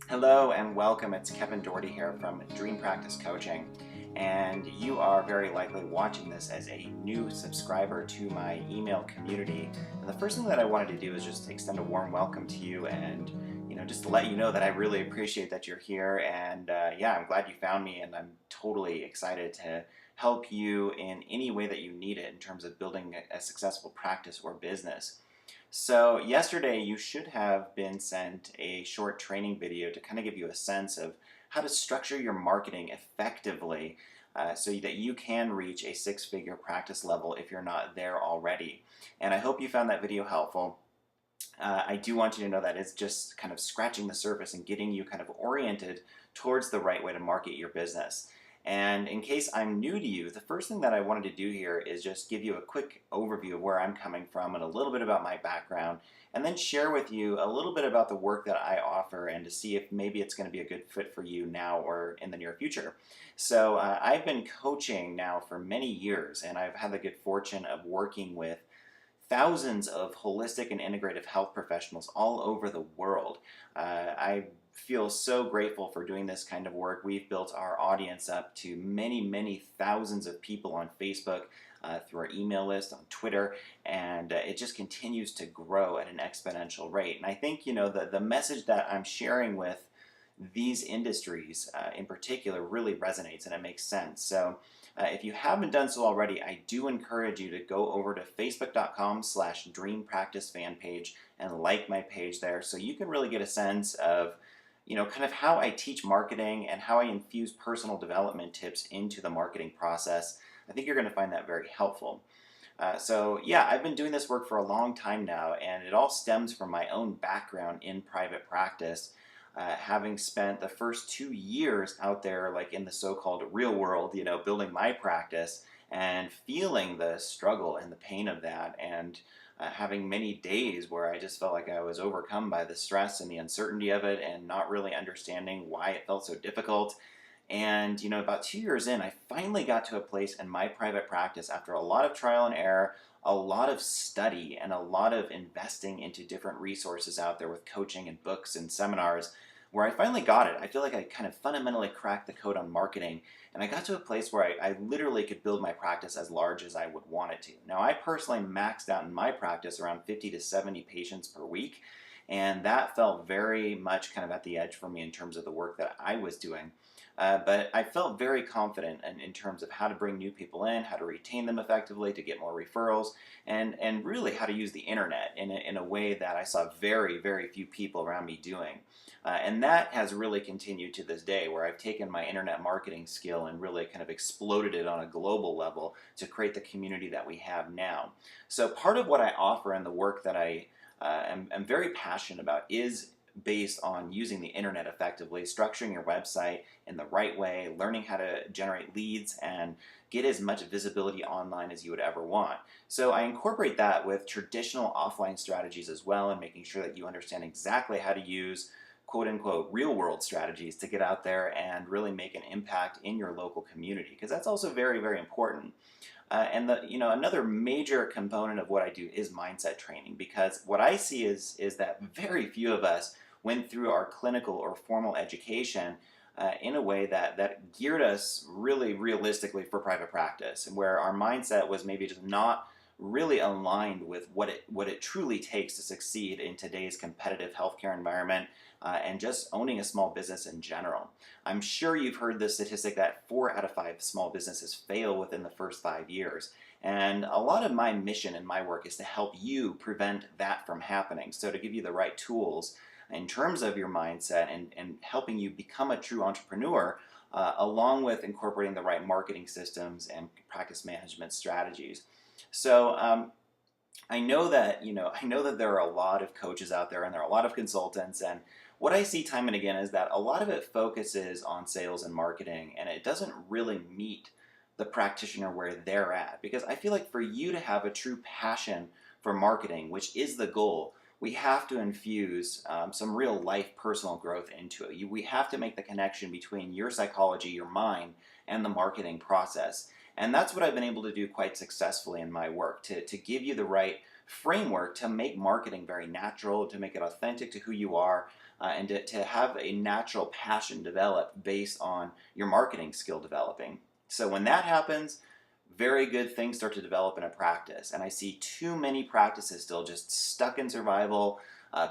Hello and welcome. It's Kevin Doherty here from Dream Practice Coaching, and you are very likely watching this as a new subscriber to my email community. And the first thing that I wanted to do is just extend a warm welcome to you, and just to let you know that I really appreciate that you're here. And yeah, I'm glad you found me, and I'm totally excited to help you in any way that you need it in terms of building a successful practice or business. So yesterday you should have been sent a short training video to kind of give you a sense of how to structure your marketing effectively so that you can reach a six-figure practice level if you're not there already. And I hope you found that video helpful. I do want you to know that it's just kind of scratching the surface and getting you kind of oriented towards the right way to market your business. And in case I'm new to you, the first thing that I wanted to do here is just give you a quick overview of where I'm coming from and a little bit about my background, and then share with you a little bit about the work that I offer and to see if maybe it's going to be a good fit for you now or in the near future. So I've been coaching now for many years, and I've had the good fortune of working with thousands of holistic and integrative health professionals all over the world. I feel so grateful for doing this kind of work. We've built our audience up to many, many thousands of people on Facebook, through our email list, on Twitter, and it just continues to grow at an exponential rate. And I think, the message that I'm sharing with these industries in particular really resonates and it makes sense. So if you haven't done so already, I do encourage you to go over to facebook.com/dreampracticefan and like my page there so you can really get a sense of kind of how I teach marketing and how I infuse personal development tips into the marketing process. I think you're going to find that very helpful. So yeah, I've been doing this work for a long time now, and it all stems from my own background in private practice. Having spent the first 2 years out there, like in the so-called real world, building my practice and feeling the struggle and the pain of that, and having many days where I just felt like I was overcome by the stress and the uncertainty of it and not really understanding why it felt so difficult. And, about 2 years in, I finally got to a place in my private practice after a lot of trial and error, a lot of study, and a lot of investing into different resources out there with coaching and books and seminars, where I finally got it. I feel like I kind of fundamentally cracked the code on marketing, and I got to a place where I literally could build my practice as large as I would want it to. Now, I personally maxed out in my practice around 50 to 70 patients per week, and that felt very much kind of at the edge for me in terms of the work that I was doing. But I felt very confident in terms of how to bring new people in, how to retain them effectively, to get more referrals, and really how to use the internet in a way that I saw very, very few people around me doing. And that has really continued to this day, where I've taken my internet marketing skill and really kind of exploded it on a global level to create the community that we have now. So part of what I offer and the work that I am very passionate about is based on using the internet effectively, structuring your website in the right way, learning how to generate leads, and get as much visibility online as you would ever want. So I incorporate that with traditional offline strategies as well, and making sure that you understand exactly how to use quote-unquote real-world strategies to get out there and really make an impact in your local community, because that's also very, very important. And another major component of what I do is mindset training, because what I see is that very few of us went through our clinical or formal education in a way that geared us really realistically for private practice, and where our mindset was maybe just not really aligned with what it truly takes to succeed in today's competitive healthcare environment, and just owning a small business in general. I'm sure you've heard the statistic that 4 out of 5 small businesses fail within the first 5 years. And a lot of my mission and my work is to help you prevent that from happening. So to give you the right tools in terms of your mindset, and helping you become a true entrepreneur, along with incorporating the right marketing systems and practice management strategies. So I know that there are a lot of coaches out there, and there are a lot of consultants, and what I see time and again is that a lot of it focuses on sales and marketing, and it doesn't really meet the practitioner where they're at. Because I feel like for you to have a true passion for marketing, which is the goal, we have to infuse some real life personal growth into it. We have to make the connection between your psychology, your mind, and the marketing process. And that's what I've been able to do quite successfully in my work, to give you the right framework to make marketing very natural, to make it authentic to who you are, and to have a natural passion develop based on your marketing skill developing. So when that happens, very good things start to develop in a practice. And I see too many practices still just stuck in survival,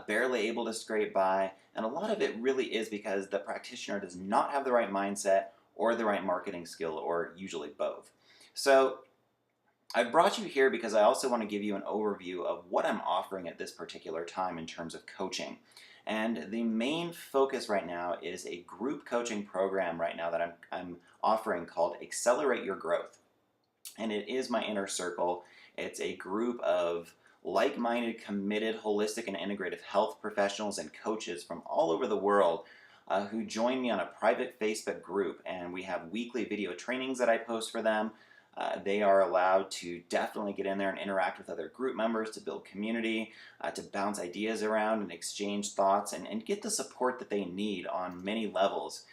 barely able to scrape by. And a lot of it really is because the practitioner does not have the right mindset or the right marketing skill, or usually both. So I brought you here because I also want to give you an overview of what I'm offering at this particular time in terms of coaching. And the main focus right now is a group coaching program right now that I'm offering called Accelerate Your Growth. And it is my inner circle. It's a group of like-minded, committed, holistic, and integrative health professionals and coaches from all over the world who join me on a private Facebook group. And we have weekly video trainings that I post for them. They are allowed to definitely get in there and interact with other group members to build community, to bounce ideas around and exchange thoughts, and get the support that they need on many levels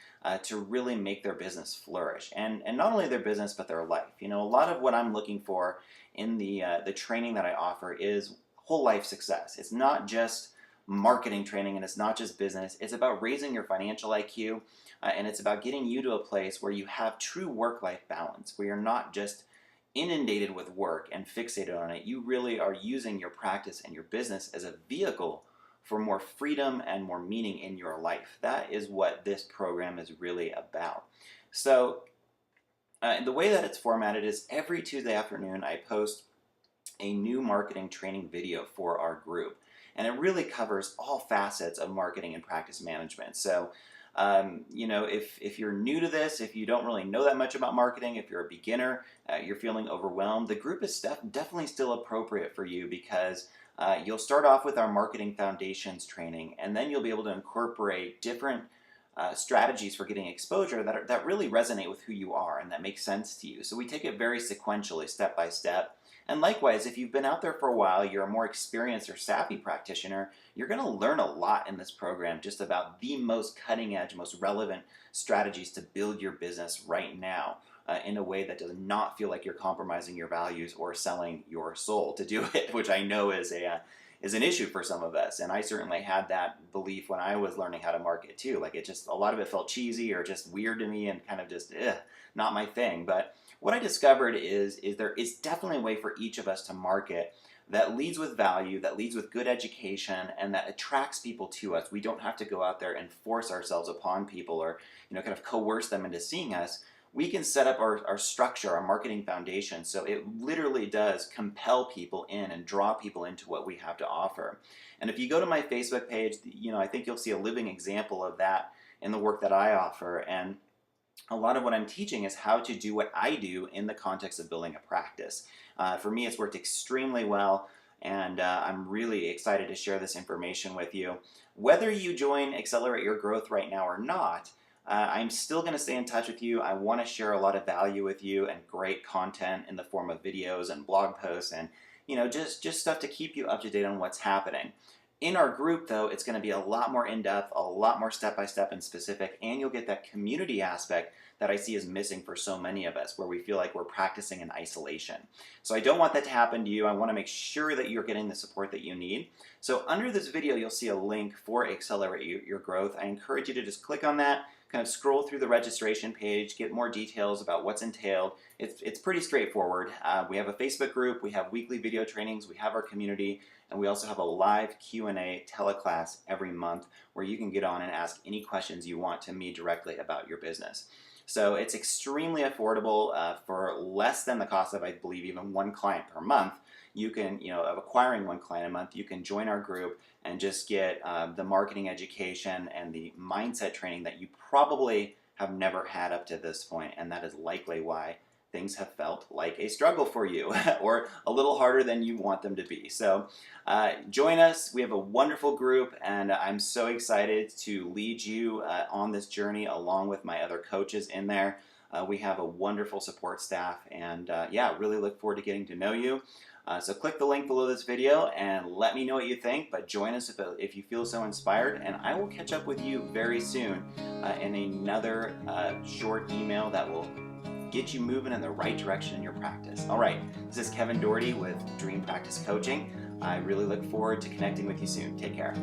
to really make their business flourish. And not only their business, but their life. You know, a lot of what I'm looking for in the training that I offer is whole life success. It's not just marketing training, and it's not just business. It's about raising your financial IQ, and it's about getting you to a place where you have true work-life balance, where you're not just inundated with work and fixated on it. You really are using your practice and your business as a vehicle for more freedom and more meaning in your life. That is what this program is really about. So the way that it's formatted is every Tuesday afternoon I post a new marketing training video for our group. And it really covers all facets of marketing and practice management. So, you know, if you're new to this, if you don't really know that much about marketing, if you're a beginner, you're feeling overwhelmed, the group is definitely still appropriate for you, because you'll start off with our marketing foundations training, and then you'll be able to incorporate different strategies for getting exposure that really resonate with who you are and that make sense to you. So we take it very sequentially, step by step. And likewise, if you've been out there for a while, you're a more experienced or savvy practitioner, you're going to learn a lot in this program just about the most cutting edge, most relevant strategies to build your business right now in a way that does not feel like you're compromising your values or selling your soul to do it, which I know is an issue for some of us. And I certainly had that belief when I was learning how to market too. Like, it just, a lot of it felt cheesy or just weird to me and kind of just, not my thing. But what I discovered is there is definitely a way for each of us to market that leads with value, that leads with good education, and that attracts people to us. We don't have to go out there and force ourselves upon people, or, you know, kind of coerce them into seeing us. We can set up our structure, our marketing foundation, so it literally does compel people in and draw people into what we have to offer. And if you go to my Facebook page, you know, I think you'll see a living example of that in the work that I offer. And a lot of what I'm teaching is how to do what I do in the context of building a practice. For me, it's worked extremely well, and I'm really excited to share this information with you. Whether you join Accelerate Your Growth right now or not, I'm still going to stay in touch with you. I want to share a lot of value with you and great content in the form of videos and blog posts, and, you know, just stuff to keep you up to date on what's happening. In our group, though, it's going to be a lot more in-depth, a lot more step-by-step and specific, and you'll get that community aspect that I see is missing for so many of us, where we feel like we're practicing in isolation. So I don't want that to happen to you. I want to make sure that you're getting the support that you need. So under this video, you'll see a link for Accelerate Your Growth. I encourage you to just click on that, kind of scroll through the registration page, get more details about what's entailed. It's pretty straightforward. We have a Facebook group, we have weekly video trainings, we have our community, and we also have a live Q&A teleclass every month where you can get on and ask any questions you want to me directly about your business. So it's extremely affordable for less than the cost of, I believe, even one client per month. You can, you know, of acquiring one client a month, you can join our group and just get the marketing education and the mindset training that you probably have never had up to this point, and that is likely why things have felt like a struggle for you or a little harder than you want them to be. So join us. We have a wonderful group, and I'm so excited to lead you on this journey along with my other coaches in there. We have a wonderful support staff, and yeah, really look forward to getting to know you. So click the link below this video and let me know what you think, but join us if you feel so inspired, and I will catch up with you very soon in another short email that will get you moving in the right direction in your practice. All right, this is Kevin Doherty with Dream Practice Coaching. I really look forward to connecting with you soon. Take care.